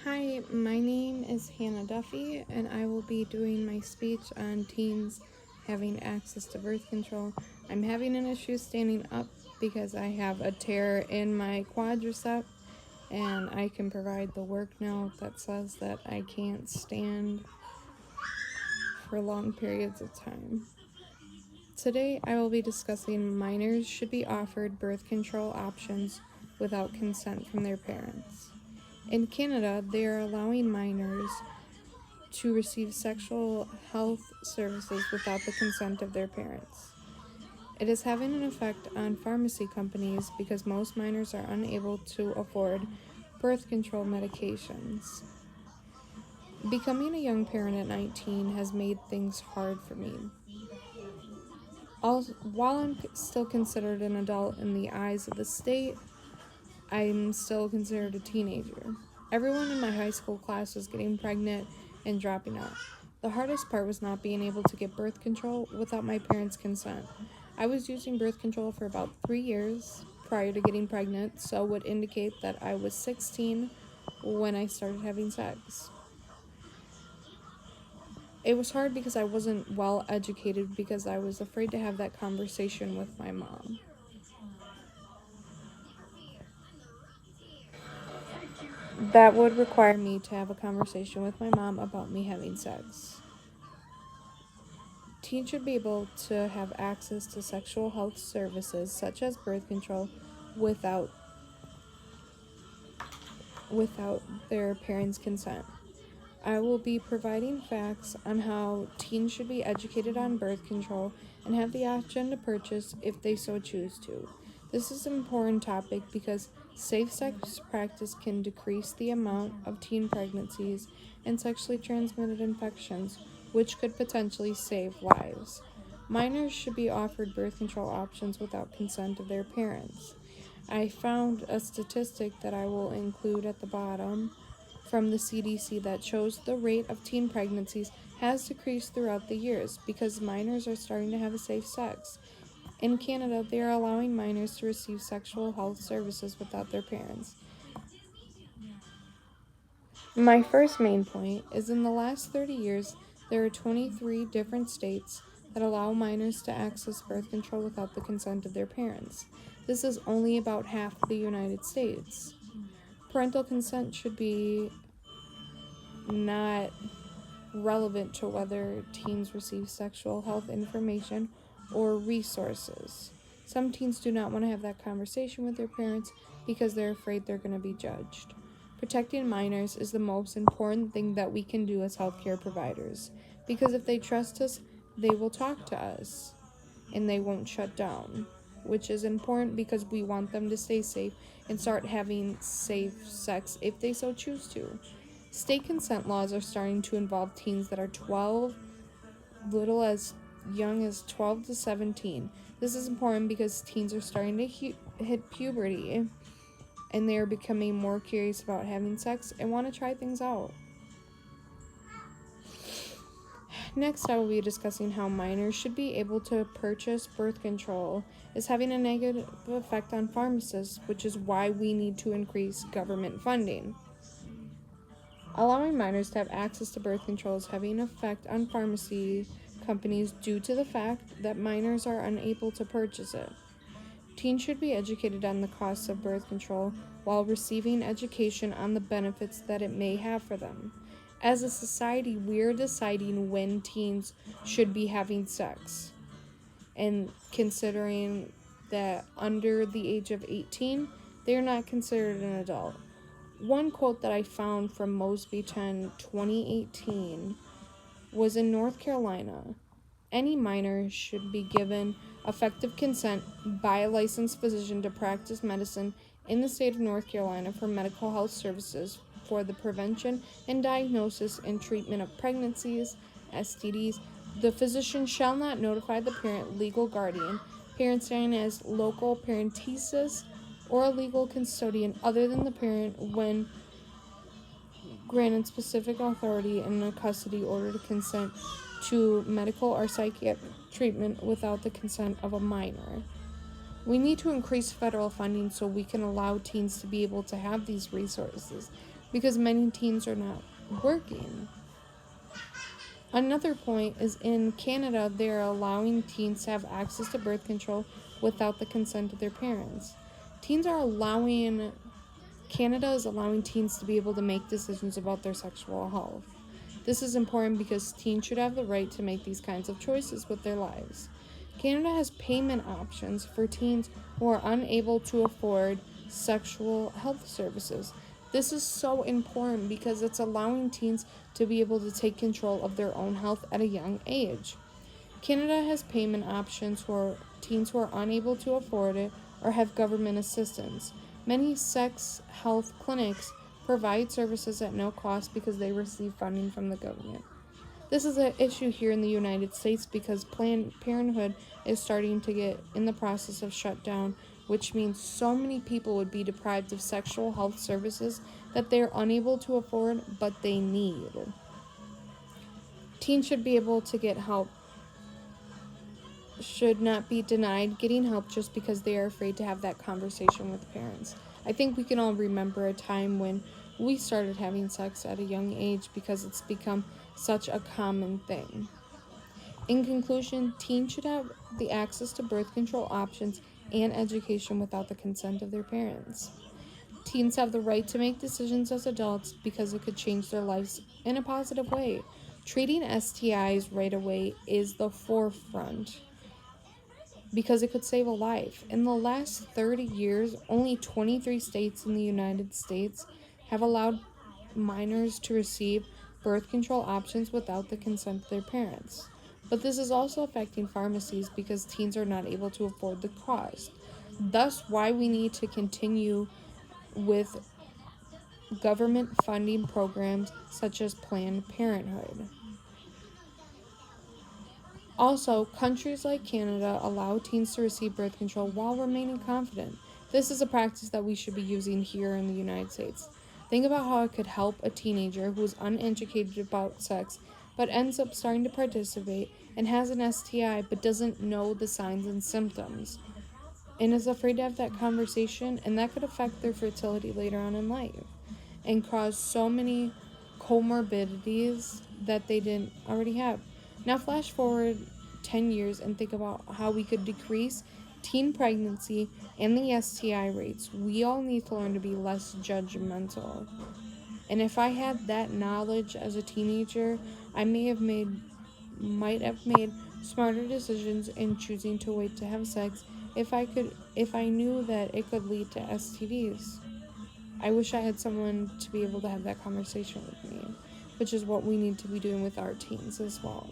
Hi, my name is Hannah Duffy, and I will be doing my speech on teens having access to birth control. I'm having an issue standing up because I have a tear in my quadricep, and I can provide the work note that says that I can't stand for long periods of time. Today, I will be discussing minors should be offered birth control options without consent from their parents. In Canada, they are allowing minors to receive sexual health services without the consent of their parents. It is having an effect on pharmacy companies because most minors are unable to afford birth control medications. Becoming a young parent at 19 has made things hard for me. While I'm still considered an adult in the eyes of the state, I'm still considered a teenager. Everyone in my high school class was getting pregnant and dropping out. The hardest part was not being able to get birth control without my parents' consent. I was using birth control for about 3 years prior to getting pregnant, so would indicate that I was 16 when I started having sex. It was hard because I wasn't well educated because I was afraid to have that conversation with my mom. That would require me to have a conversation with my mom about me having sex. Teens should be able to have access to sexual health services such as birth control without their parents' consent. I will be providing facts on how teens should be educated on birth control and have the option to purchase if they so choose to. This is an important topic because safe sex practice can decrease the amount of teen pregnancies and sexually transmitted infections, which could potentially save lives. Minors should be offered birth control options without consent of their parents. I found a statistic that I will include at the bottom from the CDC that shows the rate of teen pregnancies has decreased throughout the years because minors are starting to have safe sex. In Canada, they are allowing minors to receive sexual health services without their parents. My first main point is in the last 30 years, there are 23 different states that allow minors to access birth control without the consent of their parents. This is only about half of the United States. Parental consent should be not relevant to whether teens receive sexual health information or resources. Some teens do not want to have that conversation with their parents because they're afraid they're going to be judged. Protecting minors is the most important thing that we can do as healthcare providers because if they trust us, they will talk to us and they won't shut down, which is important because we want them to stay safe and start having safe sex if they so choose to. State consent laws are starting to involve teens that are 12, little as young as 12 to 17. This is important because teens are starting to hit puberty and they are becoming more curious about having sex and want to try things out. Next, I will be discussing how minors should be able to purchase birth control is having a negative effect on pharmacists, which is why we need to increase government funding. Allowing minors to have access to birth control is having an effect on pharmacy companies due to the fact that minors are unable to purchase it. Teens should be educated on the costs of birth control while receiving education on the benefits that it may have for them. As a society, we're deciding when teens should be having sex. And considering that under the age of 18, they are not considered an adult. One quote that I found from Mosby 10, 2018 was in North Carolina. Any minor should be given effective consent by a licensed physician to practice medicine in the state of North Carolina for medical health services for the prevention and diagnosis and treatment of pregnancies, STDs. The physician shall not notify the parent legal guardian, parent standing as local parenthesis, or a legal custodian other than the parent when granted specific authority in a custody order to consent to medical or psychiatric treatment without the consent of a minor. We need to increase federal funding so we can allow teens to be able to have these resources. because many teens are not working. Another point is in Canada, they are allowing teens to have access to birth control without the consent of their parents. Canada is allowing teens to be able to make decisions about their sexual health. This is important because teens should have the right to make these kinds of choices with their lives. Canada has payment options for teens who are unable to afford sexual health services. This is so important because it's allowing teens to be able to take control of their own health at a young age. Canada has payment options for teens who are unable to afford it or have government assistance. Many sex health clinics provide services at no cost because they receive funding from the government. This is an issue here in the United States because Planned Parenthood is starting to get in the process of shutdown, which means so many people would be deprived of sexual health services that they are unable to afford but they need. Teens should be able to get help, should not be denied getting help just because they are afraid to have that conversation with parents. I think we can all remember a time when we started having sex at a young age because it's become such a common thing. In conclusion, teens should have the access to birth control options and education without the consent of their parents. Teens have the right to make decisions as adults because it could change their lives in a positive way. Treating STIs right away is the forefront because it could save a life. In the last 30 years, only 23 states in the United States have allowed minors to receive birth control options without the consent of their parents. But this is also affecting pharmacies because teens are not able to afford the cost. Thus, why we need to continue with government funding programs such as Planned Parenthood. Also, countries like Canada allow teens to receive birth control while remaining confident. This is a practice that we should be using here in the United States. Think about how it could help a teenager who is uneducated about sex but ends up starting to participate and has an STI but doesn't know the signs and symptoms and is afraid to have that conversation, and that could affect their fertility later on in life and cause so many comorbidities that they didn't already have. Now, flash forward 10 years and think about how we could decrease teen pregnancy and the STI rates. We all need to learn to be less judgmental. And if I had that knowledge as a teenager, I might have made smarter decisions in choosing to wait to have sex if I knew that it could lead to STDs. I wish I had someone to be able to have that conversation with me, which is what we need to be doing with our teens as well.